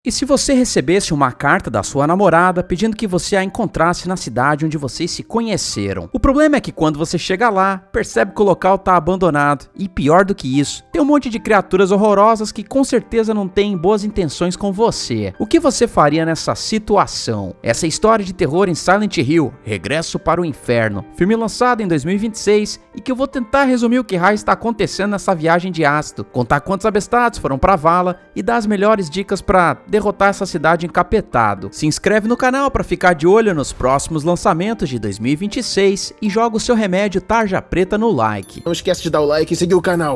E se você recebesse uma carta da sua namorada pedindo que você a encontrasse na cidade onde vocês se conheceram? O problema é que quando você chega lá, percebe que o local tá abandonado. E pior do que isso, tem um monte de criaturas horrorosas que com certeza não têm boas intenções com você. O que você faria nessa situação? Essa história de terror em Silent Hill, Regresso para o Inferno, filme lançado em 2026 e que eu vou tentar resumir o que raio está acontecendo nessa viagem de ácido, contar quantos abestados foram pra vala e dar as melhores dicas pra derrotar essa cidade encapetado. Se inscreve no canal para ficar de olho nos próximos lançamentos de 2026 e joga o seu remédio tarja preta no like. Não esquece de dar o like e seguir o canal.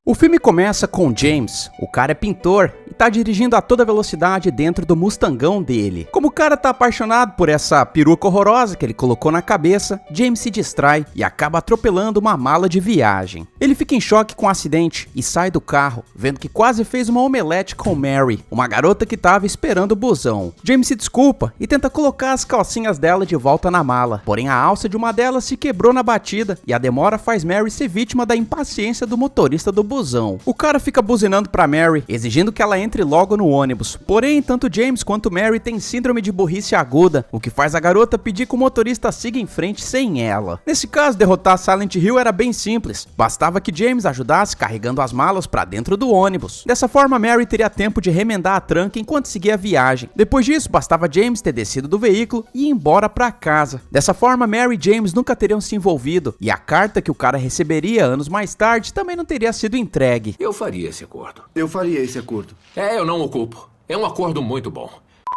O filme começa com James, o cara é pintor e tá dirigindo a toda velocidade dentro do Mustangão dele. Como o cara tá apaixonado por essa peruca horrorosa que ele colocou na cabeça, James se distrai e acaba atropelando uma mala de viagem. Ele fica em choque com o acidente e sai do carro, vendo que quase fez uma omelete com Mary, uma garota que tava esperando o busão. James se desculpa e tenta colocar as calcinhas dela de volta na mala, porém a alça de uma delas se quebrou na batida e a demora faz Mary ser vítima da impaciência do motorista do busão. O cara fica buzinando pra Mary, exigindo que ela entre logo no ônibus. Porém, tanto James quanto Mary têm síndrome de burrice aguda, o que faz a garota pedir que o motorista siga em frente sem ela. Nesse caso, derrotar Silent Hill era bem simples. Bastava que James ajudasse carregando as malas pra dentro do ônibus. Dessa forma, Mary teria tempo de remendar a tranca enquanto seguia a viagem. Depois disso, bastava James ter descido do veículo e ir embora pra casa. Dessa forma, Mary e James nunca teriam se envolvido, e a carta que o cara receberia anos mais tarde também não teria sido entregue. Eu faria esse acordo. Eu faria esse acordo. Eu não o culpo. É um acordo muito bom.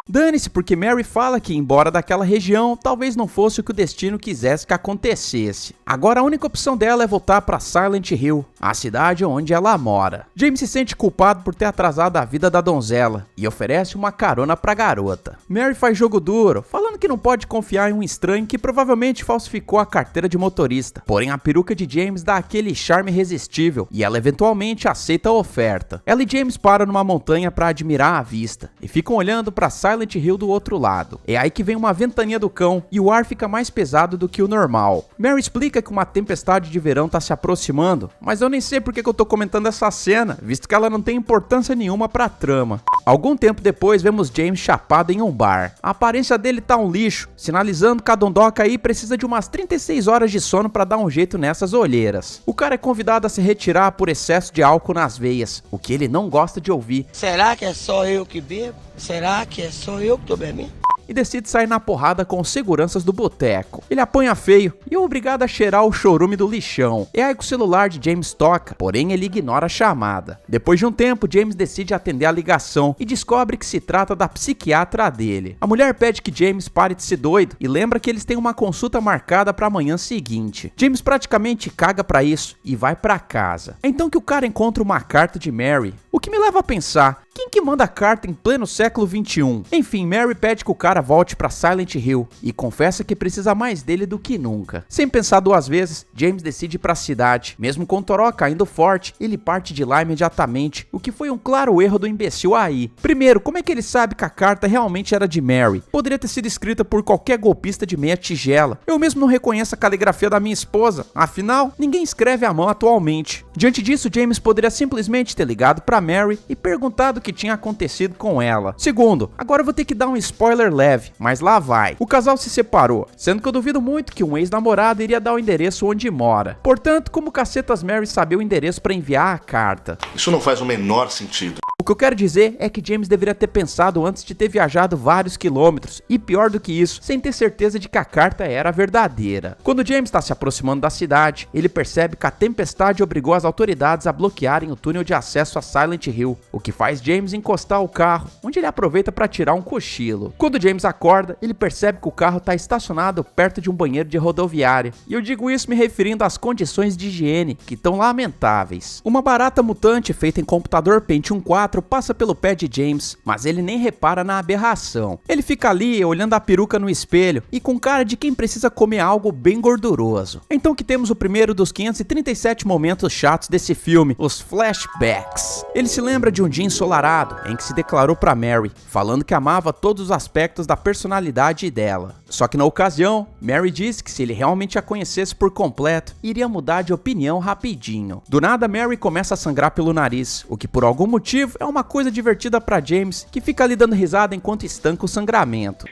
Dane-se, porque Mary fala que ir embora daquela região talvez não fosse o que o destino quisesse que acontecesse. Agora a única opção dela é voltar para Silent Hill, a cidade onde ela mora. James se sente culpado por ter atrasado a vida da donzela e oferece uma carona pra garota. Mary faz jogo duro, falando que não pode confiar em um estranho que provavelmente falsificou a carteira de motorista. Porém a peruca de James dá aquele charme irresistível e ela eventualmente aceita a oferta. Ela e James param numa montanha para admirar a vista e ficam olhando para Silent Hill do outro lado. É aí que vem uma ventania do cão e o ar fica mais pesado do que o normal. Mary explica que uma tempestade de verão tá se aproximando, mas eu nem sei porque que eu tô comentando essa cena, visto que ela não tem importância nenhuma pra trama. Algum tempo depois vemos James chapado em um bar. A aparência dele tá um lixo, sinalizando que a dondoca aí precisa de umas 36 horas de sono pra dar um jeito nessas olheiras. O cara é convidado a se retirar por excesso de álcool nas veias, o que ele não gosta de ouvir. Será que é só eu que bebo? Será que é só eu que tô bebendo? E decide sair na porrada com os seguranças do boteco. Ele apanha feio e é obrigado a cheirar o chorume do lixão. É aí que o celular de James toca, porém ele ignora a chamada. Depois de um tempo, James decide atender a ligação e descobre que se trata da psiquiatra dele. A mulher pede que James pare de ser doido e lembra que eles têm uma consulta marcada para a manhã seguinte. James praticamente caga pra isso e vai pra casa. É então que o cara encontra uma carta de Mary, o que me leva a pensar: quem que manda carta em pleno século 21? Enfim, Mary pede que o cara volte pra Silent Hill e confessa que precisa mais dele do que nunca. Sem pensar duas vezes, James decide ir pra cidade. Mesmo com o Toró caindo forte, ele parte de lá imediatamente, o que foi um claro erro do imbecil aí. Primeiro, como é que ele sabe que a carta realmente era de Mary? Poderia ter sido escrita por qualquer golpista de meia tigela. Eu mesmo não reconheço a caligrafia da minha esposa, afinal, ninguém escreve à mão atualmente. Diante disso, James poderia simplesmente ter ligado pra Mary e perguntado o que tinha acontecido com ela. Segundo, agora eu vou ter que dar um spoiler leve, mas lá vai. O casal se separou, sendo que eu duvido muito que um ex-namorado iria dar o endereço onde mora. Portanto, como cacetas Mary sabia o endereço para enviar a carta? Isso não faz o menor sentido. O que eu quero dizer é que James deveria ter pensado antes de ter viajado vários quilômetros, e pior do que isso, sem ter certeza de que a carta era verdadeira. Quando James está se aproximando da cidade, ele percebe que a tempestade obrigou as autoridades a bloquearem o túnel de acesso a Silent Hill, o que faz James encostar o carro, onde ele aproveita para tirar um cochilo. Quando James acorda, ele percebe que o carro está estacionado perto de um banheiro de rodoviária, e eu digo isso me referindo às condições de higiene, que estão lamentáveis. Uma barata mutante feita em computador Pentium 4 passa pelo pé de James, mas ele nem repara na aberração. Ele fica ali olhando a peruca no espelho e com cara de quem precisa comer algo bem gorduroso. Então que temos o primeiro dos 537 momentos chatos desse filme, os flashbacks. Ele se lembra de um dia ensolarado em que se declarou pra Mary, falando que amava todos os aspectos da personalidade dela. Só que na ocasião, Mary disse que se ele realmente a conhecesse por completo, iria mudar de opinião rapidinho. Do nada, Mary começa a sangrar pelo nariz, o que por algum motivo é uma coisa divertida pra James, que fica ali dando risada enquanto estanca o sangramento.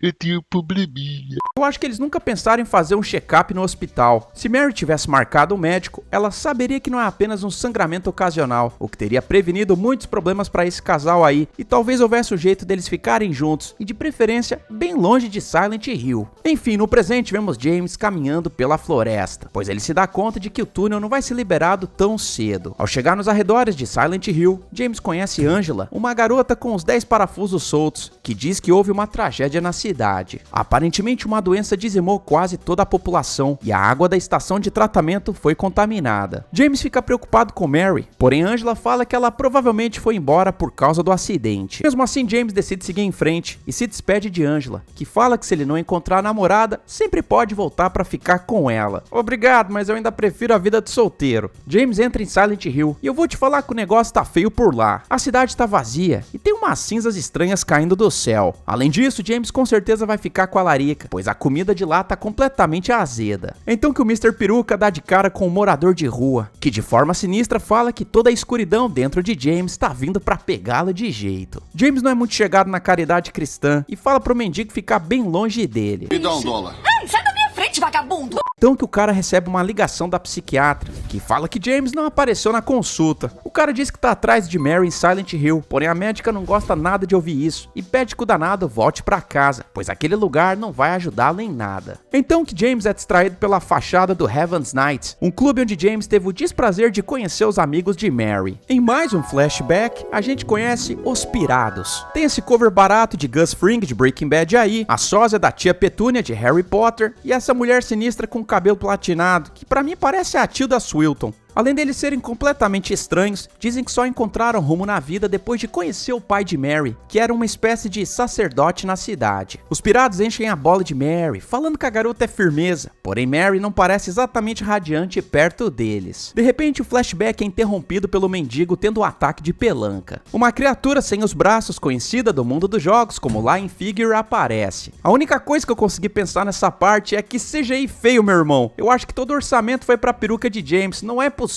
Eu tenho um probleminha. Eu acho que eles nunca pensaram em fazer um check-up no hospital. Se Mary tivesse marcado um médico, ela saberia que não é apenas um sangramento ocasional, o que teria prevenido muitos problemas pra esse casal aí, e talvez houvesse um jeito deles ficarem juntos, e de preferência, bem longe de Silent Hill. Enfim, no presente vemos James caminhando pela floresta, pois ele se dá conta de que o túnel não vai ser liberado tão cedo. Ao chegar nos arredores de Silent Hill, James conhece Angela, uma garota com os 10 parafusos soltos, que diz que houve uma tragédia na cidade. Aparentemente uma doença dizimou quase toda a população e a água da estação de tratamento foi contaminada. James fica preocupado com Mary, porém Angela fala que ela provavelmente foi embora por causa do acidente. Mesmo assim, James decide seguir em frente e se despede de Angela, que fala que se ele não encontrar a namorada, sempre pode voltar pra ficar com ela. Obrigado, mas eu ainda prefiro a vida de solteiro. James entra em Silent Hill e eu vou te falar que o negócio tá feio por lá. A cidade tá vazia e tem umas cinzas estranhas caindo do céu. Além disso, James com certeza vai ficar com a larica, pois a comida de lá tá completamente azeda. Então que o Mr. Peruca dá de cara com um morador de rua, que de forma sinistra fala que toda a escuridão dentro de James tá vindo pra pegá-lo de jeito. James não é muito chegado na caridade cristã e fala pro mendigo ficar bem longe dele. Me dá $1. Ai, sai da minha frente, vagabundo! Então que o cara recebe uma ligação da psiquiatra, que fala que James não apareceu na consulta. O cara diz que tá atrás de Mary em Silent Hill, porém a médica não gosta nada de ouvir isso e pede que o danado volte pra casa, pois aquele lugar não vai ajudá-lo em nada. Então que James é distraído pela fachada do Heaven's Knights, um clube onde James teve o desprazer de conhecer os amigos de Mary. Em mais um flashback, a gente conhece Os Pirados. Tem esse cover barato de Gus Fring de Breaking Bad aí, a sósia da tia Petúnia de Harry Potter e essa mulher sinistra com cabelo platinado, que pra mim parece a Tilda Swinton. Além deles serem completamente estranhos, dizem que só encontraram rumo na vida depois de conhecer o pai de Mary, que era uma espécie de sacerdote na cidade. Os pirados enchem a bola de Mary, falando que a garota é firmeza, porém Mary não parece exatamente radiante perto deles. De repente o flashback é interrompido pelo mendigo tendo um ataque de pelanca. Uma criatura sem os braços, conhecida do mundo dos jogos como Lion Figure, aparece. A única coisa que eu consegui pensar nessa parte é que CGI feio, meu irmão. Eu acho que todo o orçamento foi pra peruca de James, não é possível.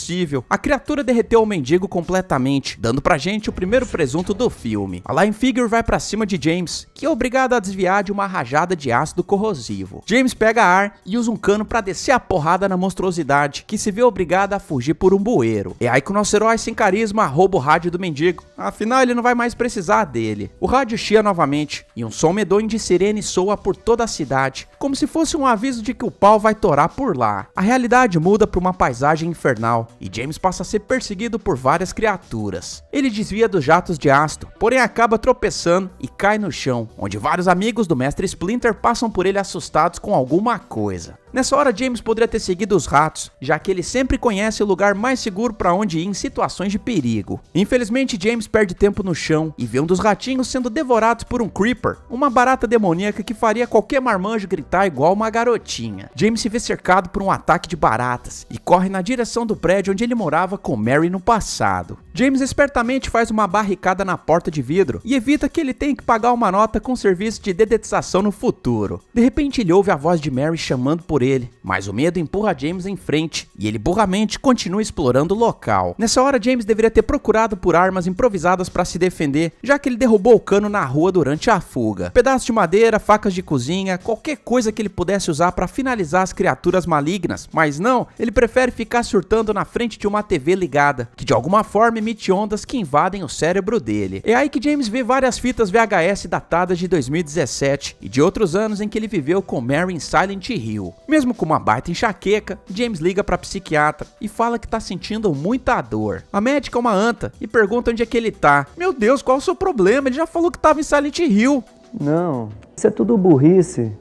A criatura derreteu o mendigo completamente, dando pra gente o primeiro presunto do filme. A Lion Figure vai pra cima de James, que é obrigado a desviar de uma rajada de ácido corrosivo. James pega ar e usa um cano pra descer a porrada na monstruosidade, que se vê obrigada a fugir por um bueiro. É aí que o nosso herói sem carisma rouba o rádio do mendigo, afinal ele não vai mais precisar dele. O rádio chia novamente, e um som medonho de sirene soa por toda a cidade, como se fosse um aviso de que o pau vai torar por lá. A realidade muda pra uma paisagem infernal, e James passa a ser perseguido por várias criaturas. Ele desvia dos jatos de ácido, porém acaba tropeçando e cai no chão, onde vários amigos do Mestre Splinter passam por ele assustados com alguma coisa. Nessa hora James poderia ter seguido os ratos, já que ele sempre conhece o lugar mais seguro para onde ir em situações de perigo. Infelizmente James perde tempo no chão e vê um dos ratinhos sendo devorados por um creeper, uma barata demoníaca que faria qualquer marmanjo gritar igual uma garotinha. James se vê cercado por um ataque de baratas e corre na direção do prédio onde ele morava com Mary no passado. James espertamente faz uma barricada na porta de vidro e evita que ele tenha que pagar uma nota com serviço de dedetização no futuro. De repente ele ouve a voz de Mary chamando por ele, mas o medo empurra James em frente e ele burramente continua explorando o local. Nessa hora James deveria ter procurado por armas improvisadas para se defender, já que ele derrubou o cano na rua durante a fuga. Pedaços de madeira, facas de cozinha, qualquer coisa que ele pudesse usar para finalizar as criaturas malignas, mas não, ele prefere ficar surtando na frente de uma TV ligada, que de alguma forma emite ondas que invadem o cérebro dele. É aí que James vê várias fitas VHS datadas de 2017 e de outros anos em que ele viveu com Mary em Silent Hill. Mesmo com uma baita enxaqueca, James liga pra psiquiatra e fala que tá sentindo muita dor. A médica é uma anta e pergunta onde é que ele tá. Meu Deus, qual é o seu problema? Ele já falou que tava em Silent Hill. Não, isso é tudo burrice.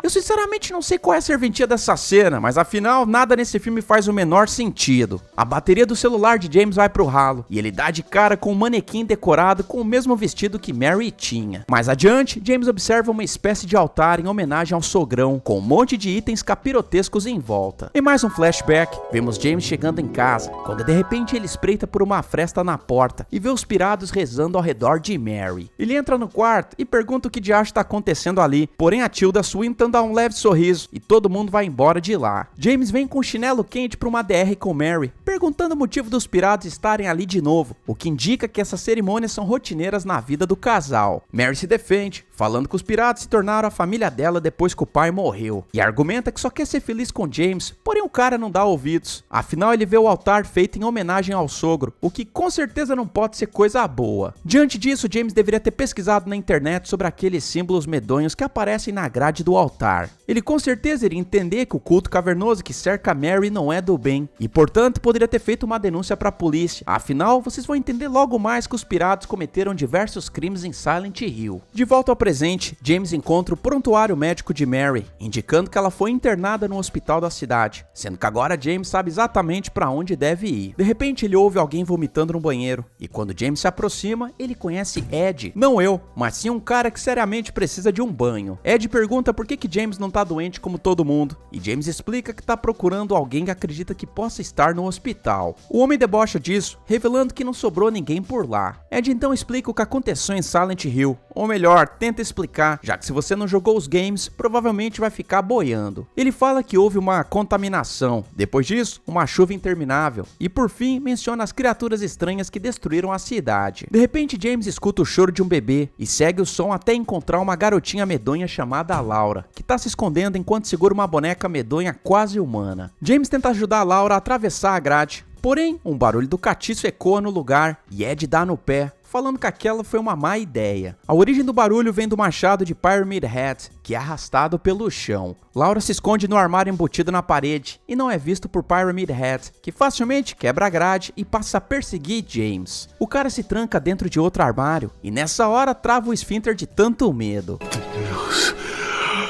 Eu sinceramente não sei qual é a serventia dessa cena, mas afinal nada nesse filme faz o menor sentido. A bateria do celular de James vai pro ralo e ele dá de cara com um manequim decorado com o mesmo vestido que Mary tinha. Mais adiante, James observa uma espécie de altar em homenagem ao sogrão, com um monte de itens capirotescos em volta. Em mais um flashback, vemos James chegando em casa, quando de repente ele espreita por uma fresta na porta e vê os pirados rezando ao redor de Mary. Ele entra no quarto e pergunta o que diacho está acontecendo ali, porém a Tilda Swinton dá um leve sorriso e todo mundo vai embora de lá. James vem com um chinelo quente para uma DR com Mary, perguntando o motivo dos piratas estarem ali de novo, o que indica que essas cerimônias são rotineiras na vida do casal. Mary se defende, falando que os piratas se tornaram a família dela depois que o pai morreu, e argumenta que só quer ser feliz com James, porém o cara não dá ouvidos. Afinal, ele vê o altar feito em homenagem ao sogro, o que com certeza não pode ser coisa boa. Diante disso, James deveria ter pesquisado na internet sobre aqueles símbolos medonhos que aparecem na grade do altar. Ele com certeza iria entender que o culto cavernoso que cerca Mary não é do bem, e portanto poderia ter feito uma denúncia para a polícia. Afinal, vocês vão entender logo mais que os piratas cometeram diversos crimes em Silent Hill. De volta ao presente, James encontra o prontuário médico de Mary, indicando que ela foi internada no hospital da cidade, sendo que agora James sabe exatamente para onde deve ir. De repente ele ouve alguém vomitando no banheiro, e quando James se aproxima, ele conhece Ed. Não eu, mas sim um cara que seriamente precisa de um banho. Ed pergunta por que James não tá doente como todo mundo, e James explica que tá procurando alguém que acredita que possa estar no hospital. O homem debocha disso, revelando que não sobrou ninguém por lá. Ed então explica o que aconteceu em Silent Hill, ou melhor, tenta explicar, já que se você não jogou os games, provavelmente vai ficar boiando. Ele fala que houve uma contaminação, depois disso, uma chuva interminável, e por fim menciona as criaturas estranhas que destruíram a cidade. De repente James escuta o choro de um bebê e segue o som até encontrar uma garotinha medonha chamada Laura, que tá se escondendo enquanto segura uma boneca medonha quase humana. James tenta ajudar a Laura a atravessar a grade, porém um barulho do catiço ecoa no lugar e Ed dá no pé, falando que aquela foi uma má ideia. A origem do barulho vem do machado de Pyramid Head, que é arrastado pelo chão. Laura se esconde no armário embutido na parede e não é visto por Pyramid Head, que facilmente quebra a grade e passa a perseguir James. O cara se tranca dentro de outro armário e nessa hora trava o esfíncter de tanto medo.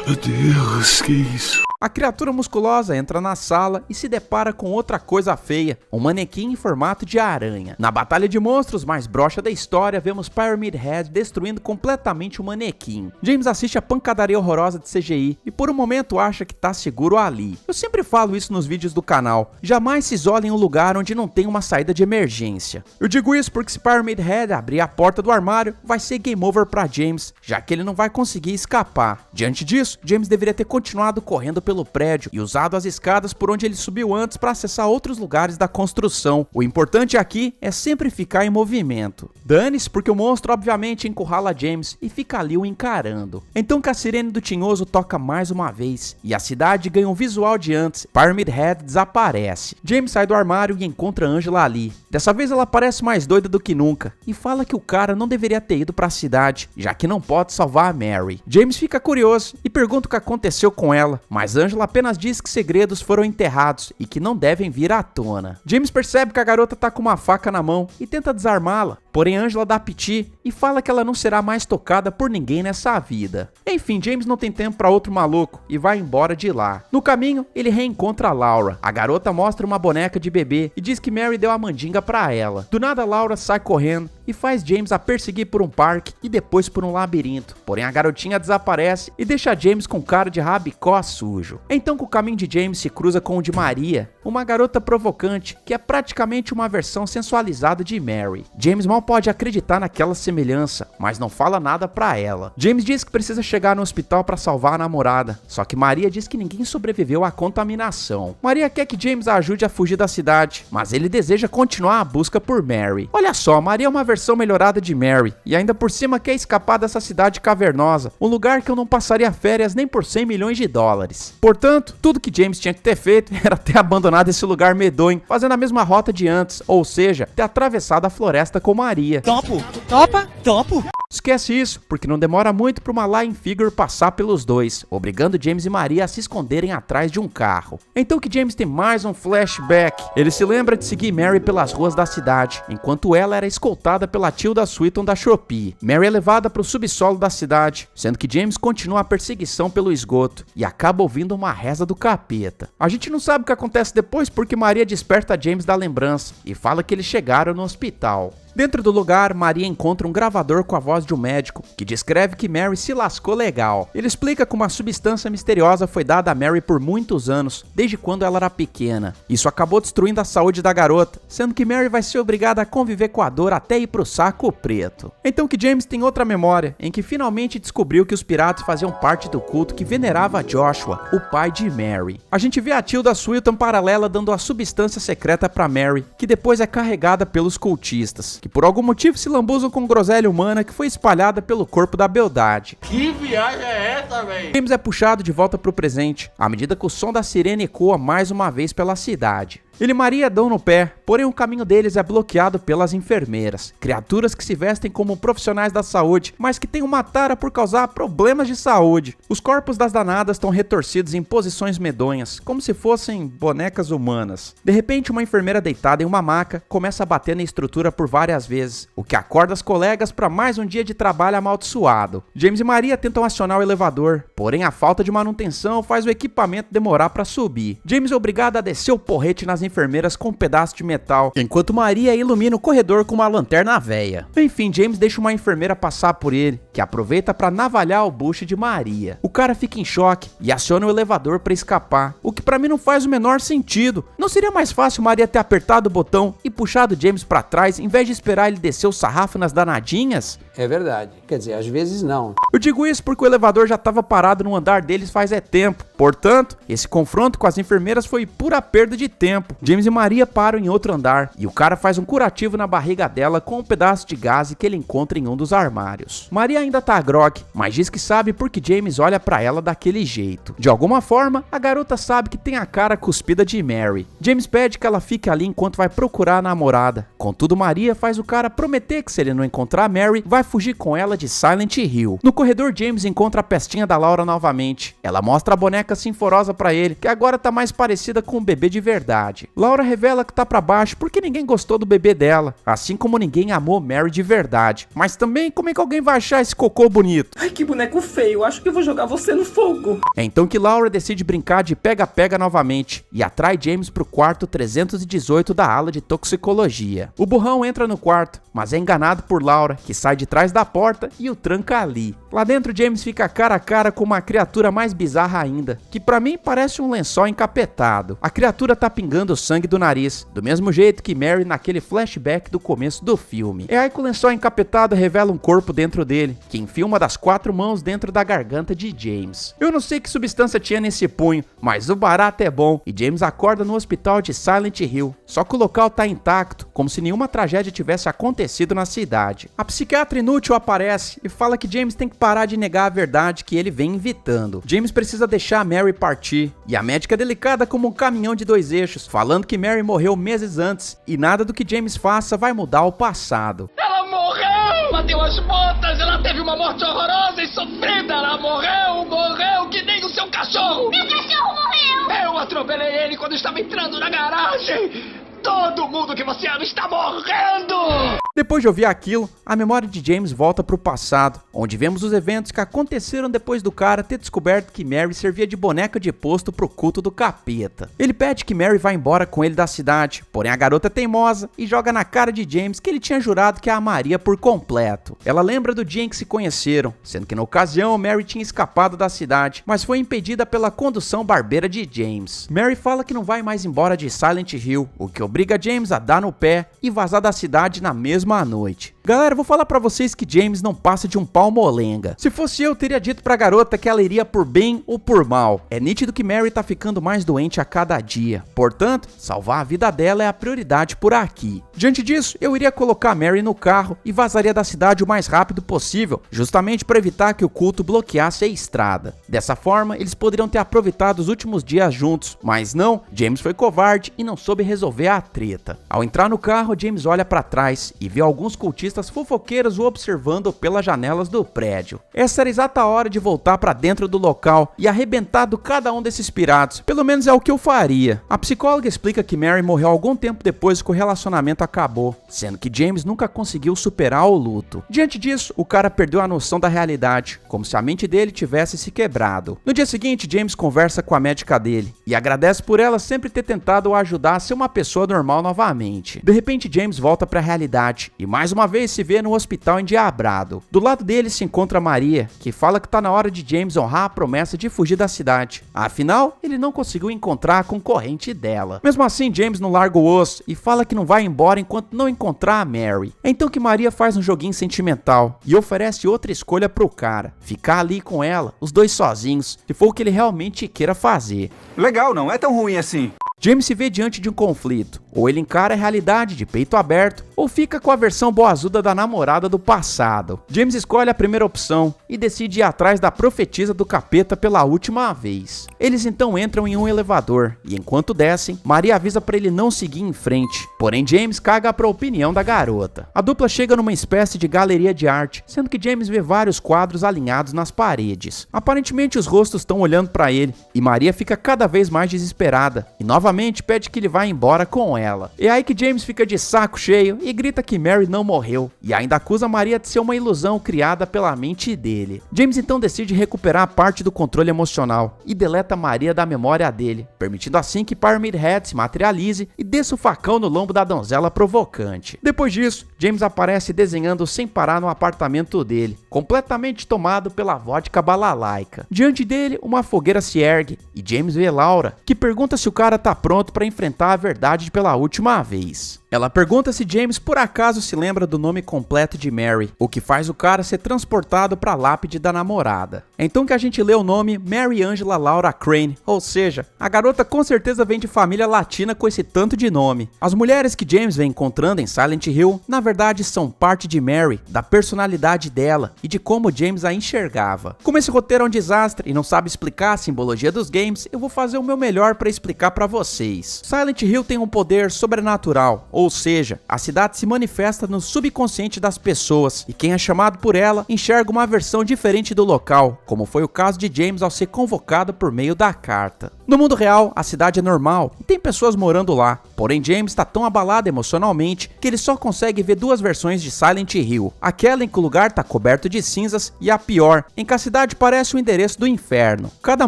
Deus, que isso? A criatura musculosa entra na sala e se depara com outra coisa feia, um manequim em formato de aranha. Na batalha de monstros mais broxa da história, vemos Pyramid Head destruindo completamente o manequim. James assiste a pancadaria horrorosa de CGI e por um momento acha que tá seguro ali. Eu sempre falo isso nos vídeos do canal, jamais se isole em um lugar onde não tem uma saída de emergência. Eu digo isso porque se Pyramid Head abrir a porta do armário, vai ser game over pra James, já que ele não vai conseguir escapar. Diante disso, James deveria ter continuado correndo pelo prédio e usado as escadas por onde ele subiu antes para acessar outros lugares da construção. O importante aqui é sempre ficar em movimento. Dane-se, porque o monstro obviamente encurrala James e fica ali o encarando. Então que a sirene do tinhoso toca mais uma vez e a cidade ganha um visual de antes. Pyramid Head desaparece. James sai do armário e encontra Angela ali. Dessa vez ela parece mais doida do que nunca e fala que o cara não deveria ter ido para a cidade, já que não pode salvar a Mary. James fica curioso e pergunta o que aconteceu com ela, mas Angela apenas diz que segredos foram enterrados e que não devem vir à tona. James percebe que a garota tá com uma faca na mão e tenta desarmá-la, porém Angela dá piti e fala que ela não será mais tocada por ninguém nessa vida. Enfim, James não tem tempo para outro maluco e vai embora de lá. No caminho, ele reencontra a Laura. A garota mostra uma boneca de bebê e diz que Mary deu a mandinga pra ela. Do nada, Laura sai correndo e faz James a perseguir por um parque e depois por um labirinto. Porém, a garotinha desaparece e deixa James com cara de rabicó sujo. Então que o caminho de James se cruza com o de Maria, uma garota provocante que é praticamente uma versão sensualizada de Mary. James mal pode acreditar naquela semelhança, mas não fala nada pra ela. James diz que precisa chegar no hospital pra salvar a namorada, só que Maria diz que ninguém sobreviveu à contaminação. Maria quer que James a ajude a fugir da cidade, mas ele deseja continuar a busca por Mary. Olha só, Maria é uma versão melhorada de Mary, e ainda por cima quer escapar dessa cidade cavernosa, um lugar que eu não passaria férias nem por 100 milhões de dólares. Portanto, tudo que James tinha que ter feito era ter abandonado esse lugar medonho, fazendo a mesma rota de antes, ou seja, ter atravessado a floresta com Maria. Topo, topa, topo. Esquece isso, porque não demora muito para uma Lying Figure passar pelos dois, obrigando James e Maria a se esconderem atrás de um carro. Então que James tem mais um flashback. Ele se lembra de seguir Mary pelas ruas da cidade, enquanto ela era escoltada pela Tilda Swinton da Shopee. Mary é levada para o subsolo da cidade, sendo que James continua a perseguição pelo esgoto e acaba ouvindo uma reza do capeta. A gente não sabe o que acontece depois porque Maria desperta James da lembrança e fala que eles chegaram no hospital. Dentro do lugar, Maria encontra um gravador com a voz de um médico, que descreve que Mary se lascou legal. Ele explica que uma substância misteriosa foi dada a Mary por muitos anos, desde quando ela era pequena. Isso acabou destruindo a saúde da garota, sendo que Mary vai ser obrigada a conviver com a dor até ir pro saco preto. Então que James tem outra memória, em que finalmente descobriu que os piratas faziam parte do culto que venerava Joshua, o pai de Mary. A gente vê a Tilda Swinton paralela dando a substância secreta pra Mary, que depois é carregada pelos cultistas, que por algum motivo se lambuzam com groselha humana que foi espalhada pelo corpo da beldade. Que viagem é essa, velho? James é puxado de volta pro presente, à medida que o som da sirene ecoa mais uma vez pela cidade. Ele e Maria dão no pé, porém o caminho deles é bloqueado pelas enfermeiras, criaturas que se vestem como profissionais da saúde, mas que têm uma tara por causar problemas de saúde. Os corpos das danadas estão retorcidos em posições medonhas, como se fossem bonecas humanas. De repente, uma enfermeira deitada em uma maca começa a bater na estrutura por várias vezes, o que acorda as colegas para mais um dia de trabalho amaldiçoado. James e Maria tentam acionar o elevador, porém a falta de manutenção faz o equipamento demorar para subir. James é obrigado a descer o porrete nas enfermeiras com um pedaço de metal, enquanto Maria ilumina o corredor com uma lanterna véia. Enfim, James deixa uma enfermeira passar por ele, que aproveita para navalhar o bucho de Maria. O cara fica em choque e aciona o elevador para escapar, o que para mim não faz o menor sentido. Não seria mais fácil Maria ter apertado o botão e puxado James para trás em vez de esperar ele descer o sarrafo nas danadinhas? É verdade, quer dizer, às vezes não. Eu digo isso porque o elevador já estava parado no andar deles faz tempo. Portanto, esse confronto com as enfermeiras foi pura perda de tempo. James e Maria param em outro andar e o cara faz um curativo na barriga dela com um pedaço de gás que ele encontra em um dos armários. Maria ainda tá grog, mas diz que sabe porque James olha pra ela daquele jeito. De alguma forma, a garota sabe que tem a cara cuspida de Mary. James pede que ela fique ali enquanto vai procurar a namorada. Contudo, Maria faz o cara prometer que se ele não encontrar Mary, vai fugir com ela de Silent Hill. No corredor, James encontra a pestinha da Laura novamente. Ela mostra a boneca sinforosa pra ele, que agora tá mais parecida com um bebê de verdade. Laura revela que tá pra baixo porque ninguém gostou do bebê dela, assim como ninguém amou Mary de verdade. Mas também, como é que alguém vai achar esse cocô bonito? Ai, que boneco feio, acho que eu vou jogar você no fogo. É então que Laura decide brincar de pega-pega novamente e atrai James pro quarto 318 da ala de toxicologia. O burrão entra no quarto, mas é enganado por Laura, que sai de trás da porta e o tranca ali. Lá dentro, James fica cara a cara com uma criatura mais bizarra ainda, que pra mim parece um lençol encapetado. A criatura tá pingando sangue do nariz, do mesmo jeito que Mary naquele flashback do começo do filme. É aí que o lençol encapetado revela um corpo dentro dele, que enfia uma das 4 mãos dentro da garganta de James. Eu não sei que substância tinha nesse punho, mas o barato é bom, e James acorda no hospital de Silent Hill. Só que o local tá intacto, como se nenhuma tragédia tivesse acontecido na cidade. A psiquiatra inútil aparece e fala que James tem que parar de negar a verdade que ele vem evitando. James precisa deixar Mary partir, e a médica é delicada como um caminhão de 2 eixos, falando que Mary morreu meses antes, e nada do que James faça vai mudar o passado. Ela morreu! Bateu as botas! Ela teve uma morte horrorosa e sofrida! Ela morreu que nem o seu cachorro! Meu cachorro morreu! Eu atropelei ele quando estava entrando na garagem! Todo mundo que você ama está morrendo! Depois de ouvir aquilo, a memória de James volta pro passado, onde vemos os eventos que aconteceram depois do cara ter descoberto que Mary servia de boneca de posto pro culto do capeta. Ele pede que Mary vá embora com ele da cidade, porém a garota é teimosa e joga na cara de James que ele tinha jurado que a amaria por completo. Ela lembra do dia em que se conheceram, sendo que na ocasião Mary tinha escapado da cidade, mas foi impedida pela condução barbeira de James. Mary fala que não vai mais embora de Silent Hill, o que obriga James a dar no pé e vazar da cidade na mesma noite. Galera, vou falar pra vocês que James não passa de um pau molenga. Se fosse eu, teria dito pra garota que ela iria por bem ou por mal. É nítido que Mary tá ficando mais doente a cada dia. Portanto, salvar a vida dela é a prioridade por aqui. Diante disso, eu iria colocar Mary no carro e vazaria da cidade o mais rápido possível, justamente para evitar que o culto bloqueasse a estrada. Dessa forma, eles poderiam ter aproveitado os últimos dias juntos, mas não, James foi covarde e não soube resolver a treta. Ao entrar no carro, James olha pra trás e vê alguns cultistas cultistas fofoqueiros o observando pelas janelas do prédio. Essa era a exata hora de voltar pra dentro do local e arrebentar do cada um desses piratas, pelo menos é o que eu faria. A psicóloga explica que Mary morreu algum tempo depois que o relacionamento acabou, sendo que James nunca conseguiu superar o luto. Diante disso, o cara perdeu a noção da realidade, como se a mente dele tivesse se quebrado. No dia seguinte, James conversa com a médica dele e agradece por ela sempre ter tentado o ajudar a ser uma pessoa normal novamente. De repente, James volta pra realidade e mais uma vez se vê no hospital endiabrado. Do lado dele se encontra Maria, que fala que tá na hora de James honrar a promessa de fugir da cidade. Afinal, ele não conseguiu encontrar a concorrente dela. Mesmo assim, James não larga o osso e fala que não vai embora enquanto não encontrar a Mary. É então que Maria faz um joguinho sentimental e oferece outra escolha pro cara: ficar ali com ela, os dois sozinhos, se for o que ele realmente queira fazer. Legal, não é tão ruim assim. James se vê diante de um conflito. Ou ele encara a realidade de peito aberto, ou fica com a versão boazuda da namorada do passado. James escolhe a primeira opção e decide ir atrás da profetisa do capeta pela última vez. Eles então entram em um elevador, e enquanto descem, Maria avisa para ele não seguir em frente. Porém, James caga pra opinião da garota. A dupla chega numa espécie de galeria de arte, sendo que James vê vários quadros alinhados nas paredes. Aparentemente, os rostos estão olhando para ele, e Maria fica cada vez mais desesperada, e novamente pede que ele vá embora com ela. É aí que James fica de saco cheio e grita que Mary não morreu, e ainda acusa Maria de ser uma ilusão criada pela mente dele. James então decide recuperar parte do controle emocional e deleta Maria da memória dele, permitindo assim que Pyramid Head se materialize e desça o facão no lombo da donzela provocante. Depois disso, James aparece desenhando sem parar no apartamento dele, completamente tomado pela vodka balalaica. Diante dele, uma fogueira se ergue e James vê Laura, que pergunta se o cara tá pronto para enfrentar a verdade pela última vez. Ela pergunta se James por acaso se lembra do nome completo de Mary, o que faz o cara ser transportado para a lápide da namorada. É então que a gente lê o nome Mary Angela Laura Crane, ou seja, a garota com certeza vem de família latina com esse tanto de nome. As mulheres que James vem encontrando em Silent Hill, na verdade são parte de Mary, da personalidade dela e de como James a enxergava. Como esse roteiro é um desastre e não sabe explicar a simbologia dos games, eu vou fazer o meu melhor para explicar para vocês. Silent Hill tem um poder sobrenatural, ou seja, a cidade se manifesta no subconsciente das pessoas e quem é chamado por ela enxerga uma versão diferente do local, como foi o caso de James ao ser convocado por meio da carta. No mundo real, a cidade é normal e tem pessoas morando lá, porém James está tão abalado emocionalmente que ele só consegue ver duas versões de Silent Hill, aquela em que o lugar está coberto de cinzas e a pior, em que a cidade parece o endereço do inferno. Cada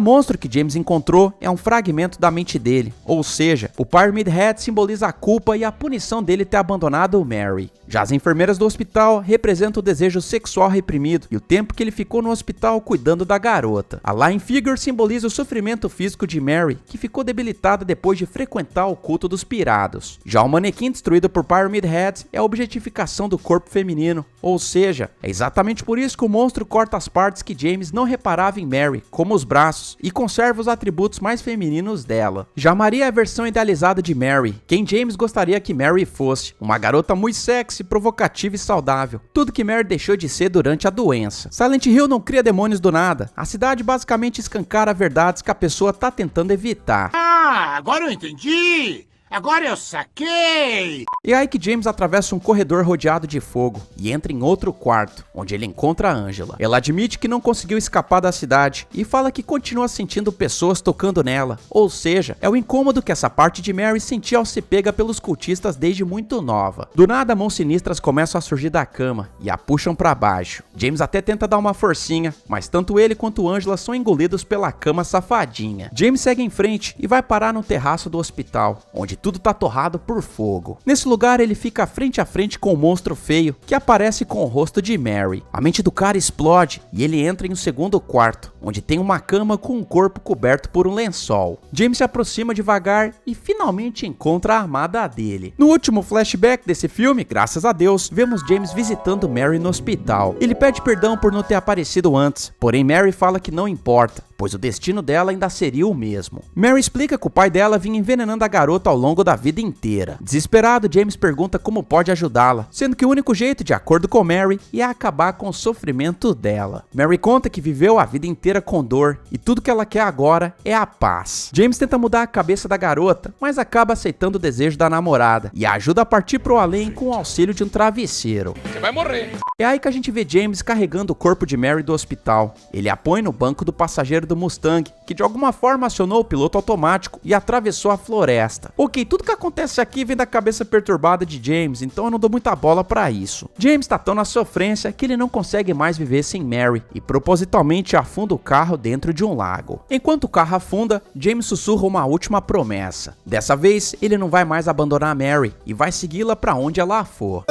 monstro que James encontrou é um fragmento da mente dele, ou seja, o Pyramid Head simboliza a culpa e a punição dele ter abandonado Mary. Já as enfermeiras do hospital representam o desejo sexual reprimido e o tempo que ele ficou no hospital cuidando da garota. A Lying Figure simboliza o sofrimento físico de Mary, que ficou debilitada depois de frequentar o culto dos pirados. Já o manequim destruído por Pyramid Head é a objetificação do corpo feminino, ou seja, é exatamente por isso que o monstro corta as partes que James não reparava em Mary, como os braços, e conserva os atributos mais femininos dela. Já Maria é a versão idealizada de Mary, quem James gostaria que Mary fosse, uma garota muito sexy, provocativa e saudável, tudo que Mary deixou de ser durante a doença. Silent Hill não cria demônios do nada, a cidade basicamente escancara verdades que a pessoa tá tentando evitar. Ah, agora eu entendi! Agora eu saquei! E é aí que James atravessa um corredor rodeado de fogo e entra em outro quarto, onde ele encontra a Angela. Ela admite que não conseguiu escapar da cidade e fala que continua sentindo pessoas tocando nela, ou seja, é o incômodo que essa parte de Mary sentia ao ser pega pelos cultistas desde muito nova. Do nada, mãos sinistras começam a surgir da cama e a puxam pra baixo. James até tenta dar uma forcinha, mas tanto ele quanto Angela são engolidos pela cama safadinha. James segue em frente e vai parar no terraço do hospital, onde tudo tá torrado por fogo. Nesse lugar ele fica frente a frente com o monstro feio que aparece com o rosto de Mary. A mente do cara explode e ele entra em um segundo quarto, onde tem uma cama com um corpo coberto por um lençol. James se aproxima devagar e finalmente encontra a amada dele. No último flashback desse filme, graças a Deus, vemos James visitando Mary no hospital. Ele pede perdão por não ter aparecido antes, porém Mary fala que não importa, pois o destino dela ainda seria o mesmo. Mary explica que o pai dela vinha envenenando a garota ao longo longo da vida inteira. Desesperado, James pergunta como pode ajudá-la, sendo que o único jeito, de acordo com Mary, é acabar com o sofrimento dela. Mary conta que viveu a vida inteira com dor e tudo que ela quer agora é a paz. James tenta mudar a cabeça da garota, mas acaba aceitando o desejo da namorada e a ajuda a partir pro além com o auxílio de um travesseiro. Você vai morrer. É aí que a gente vê James carregando o corpo de Mary do hospital. Ele a põe no banco do passageiro do Mustang, que de alguma forma acionou o piloto automático e atravessou a floresta. Ok, tudo que acontece aqui vem da cabeça perturbada de James, então eu não dou muita bola pra isso. James tá tão na sofrência que ele não consegue mais viver sem Mary e propositalmente afunda o carro dentro de um lago. Enquanto o carro afunda, James sussurra uma última promessa. Dessa vez, ele não vai mais abandonar Mary e vai segui-la pra onde ela for.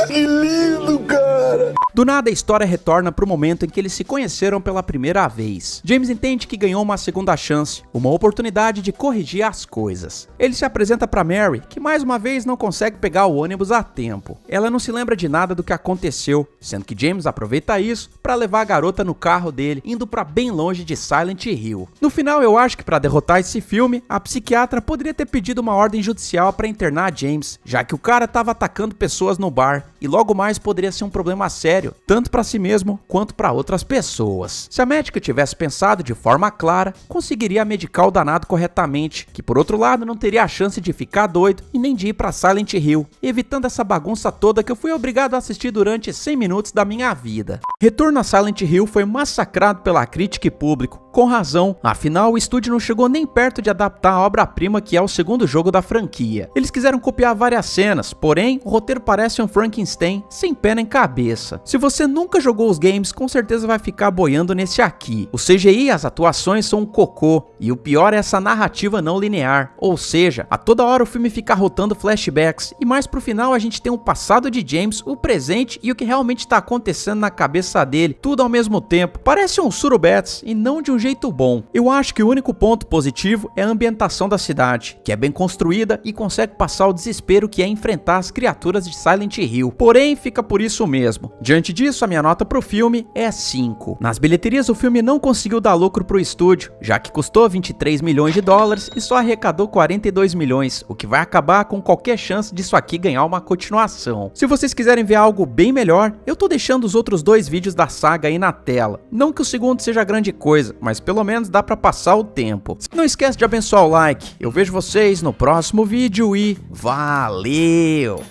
Que lindo, cara! Do nada, a história retorna pro momento em que eles se conheceram pela primeira vez. James entende que ganhou uma segunda chance, uma oportunidade de corrigir as coisas. Ele se apresenta pra Mary, que mais uma vez não consegue pegar o ônibus a tempo. Ela não se lembra de nada do que aconteceu, sendo que James aproveita isso pra levar a garota no carro dele, indo pra bem longe de Silent Hill. No final, eu acho que pra derrotar esse filme, a psiquiatra poderia ter pedido uma ordem judicial pra internar James, já que o cara tava atacando pessoas no bar, e logo mais poderia ser um problema sério, tanto para si mesmo quanto para outras pessoas. Se a médica tivesse pensado de forma clara, conseguiria medicar o danado corretamente, que por outro lado não teria a chance de ficar doido e nem de ir para Silent Hill, evitando essa bagunça toda que eu fui obrigado a assistir durante 100 minutos da minha vida. Retorno a Silent Hill foi massacrado pela crítica e público, com razão, afinal o estúdio não chegou nem perto de adaptar a obra-prima que é o segundo jogo da franquia. Eles quiseram copiar várias cenas, porém o roteiro parece um Frankenstein sem pé nem cabeça. Se você nunca jogou os games, com certeza vai ficar boiando nesse aqui. O CGI e as atuações são um cocô, e o pior é essa narrativa não linear, ou seja, a toda hora o filme fica rotando flashbacks, e mais pro final a gente tem o passado de James, o presente e o que realmente tá acontecendo na cabeça dele, tudo ao mesmo tempo. Parece um Surubetes, e não de um jeito bom. Eu acho que o único ponto positivo é a ambientação da cidade, que é bem construída e consegue passar o desespero que é enfrentar as criaturas de Silent Hill, porém fica por isso mesmo. Diante disso, a minha nota pro filme é 5. Nas bilheterias, o filme não conseguiu dar lucro pro estúdio, já que custou 23 milhões de dólares e só arrecadou 42 milhões, o que vai acabar com qualquer chance disso aqui ganhar uma continuação. Se vocês quiserem ver algo bem melhor, eu tô deixando os outros 2 vídeos da saga aí na tela. Não que o segundo seja grande coisa, mas pelo menos dá pra passar o tempo. Não esquece de abençoar o like. Eu vejo vocês no próximo vídeo e valeu!